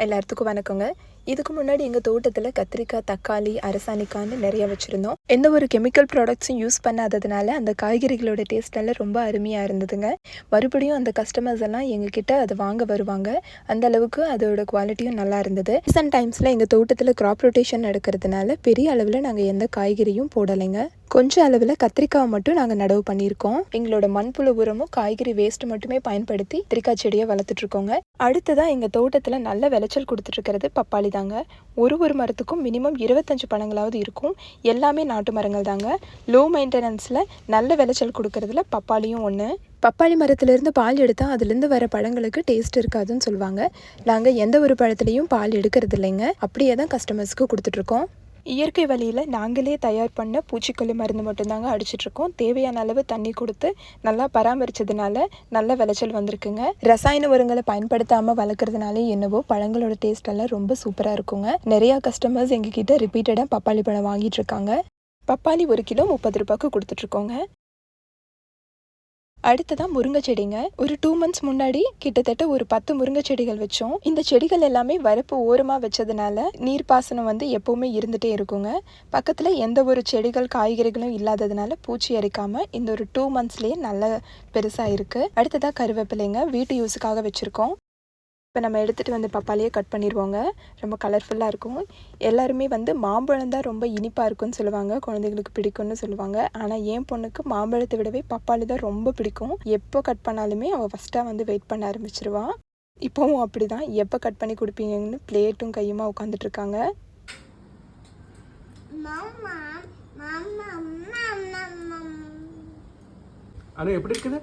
எல்லாத்துக்கும் வணக்கங்க. இதுக்கு முன்னாடி எங்கள் தோட்டத்தில் கத்திரிக்காய், தக்காளி, அரசாணிக்காய்னு நிறைய வச்சுருந்தோம். எந்த ஒரு கெமிக்கல் ப்ராடக்ட்ஸும் யூஸ் பண்ணாததுனால அந்த காய்கறிகளோட டேஸ்ட் எல்லாம் ரொம்ப அருமையாக இருந்ததுங்க. மறுபடியும் அந்த கஸ்டமர்ஸ் எல்லாம் எங்ககிட்ட அதை வாங்க வருவாங்க. அந்த அளவுக்கு அதோட குவாலிட்டியும் நல்லா இருந்தது. ரீசன்ட் டைம்ஸில் எங்கள் தோட்டத்தில் கிராப் ரொட்டேஷன் நடக்கிறதுனால பெரிய அளவில் நாங்கள் எந்த காய்கறியும் போடலைங்க. கொஞ்சம் அளவில் கத்திரிக்காய் மட்டும் நாங்கள் நடவு பண்ணியிருக்கோம். எங்களோட மண்புழு உரமும் காய்கறி வேஸ்ட் மட்டுமே பயன்படுத்தி கத்திரிக்காய் செடியை வளர்த்துட்ருக்கோங்க. அடுத்ததாக எங்கள் தோட்டத்தில் நல்ல விளைச்சல் கொடுத்துட்ருக்கிறது பப்பாளி தாங்க. ஒரு மரத்துக்கும் மினிமம் 25 பழங்களாவது இருக்கும். எல்லாமே நாட்டு மரங்கள் தாங்க. லோ மெயின்டெனன்ஸில் நல்ல விளைச்சல் கொடுக்கறதுல பப்பாளியும் ஒன்று. பப்பாளி மரத்துலேருந்து பால் எடுத்தால் அதுலேருந்து வர பழங்களுக்கு டேஸ்ட் இருக்காதுன்னு சொல்லுவாங்க. நாங்கள் எந்த ஒரு பழத்துலேயும் பால் எடுக்கிறது இல்லைங்க. அப்படியே தான் கஸ்டமர்ஸ்க்கு கொடுத்துட்ருக்கோம். இயற்கை வழியில் நாங்களே தயார் பண்ண பூச்சிக்கொல்லி மருந்து மட்டும்தாங்க அடிச்சிட்ருக்கோம். தேவையான அளவு தண்ணி கொடுத்து நல்லா பராமரித்ததுனால நல்ல விளைச்சல் வந்திருக்குங்க. ரசாயன உரங்களை பயன்படுத்தாமல் வளர்க்குறதுனாலே என்னவோ பழங்களோட டேஸ்ட் எல்லாம் ரொம்ப சூப்பராக இருக்குங்க. நிறையா கஸ்டமர்ஸ் எங்ககிட்ட ரிப்பீட்டடாக பப்பாளி பழம் வாங்கிட்டு இருக்காங்க. பப்பாளி 1 கிலோ 30 ரூபாய்க்கு கொடுத்துட்ருக்கோங்க. அடுத்ததான் முருங்கை செடிங்க. ஒரு 2 months முன்னாடி கிட்டத்தட்ட ஒரு 10 முருங்கை செடிகள் வச்சோம். இந்த செடிகள் எல்லாமே வரப்பு ஓரமாக வச்சதுனால நீர்ப்பாசனம் எப்பவுமே இருந்துகிட்டே இருக்குங்க. பக்கத்தில் எந்த ஒரு செடிகள் காய்கறிகளும் இல்லாததுனால பூச்சி அரிக்காமல் இந்த ஒரு 2 monthsலேயே நல்லா பெருசாக இருக்குது. அடுத்ததாக கருவேப்பிலைங்க, வீட்டு யூஸுக்காக வச்சுருக்கோம். இப்போ நம்ம எடுத்துகிட்டு வந்து பப்பாளியை கட் பண்ணிடுவோங்க. ரொம்ப கலர்ஃபுல்லாக இருக்கும். எல்லாருமே மாம்பழம் தான் ரொம்ப இனிப்பாக இருக்குன்னு சொல்லுவாங்க, குழந்தைங்களுக்கு பிடிக்கும்னு சொல்லுவாங்க. ஆனால் என் பொண்ணுக்கு மாம்பழத்தை விடவே பப்பாளி தான் ரொம்ப பிடிக்கும். எப்போ கட் பண்ணாலுமே அவள் ஃபஸ்ட்டாக வெயிட் பண்ண ஆரம்பிச்சிருவான். இப்போவும் அப்படி தான். எப்போ கட் பண்ணி கொடுப்பீங்கன்னு பிளேட்டும் கையுமா உட்காந்துட்ருக்காங்க. ஆனால் எப்படி இருக்குது?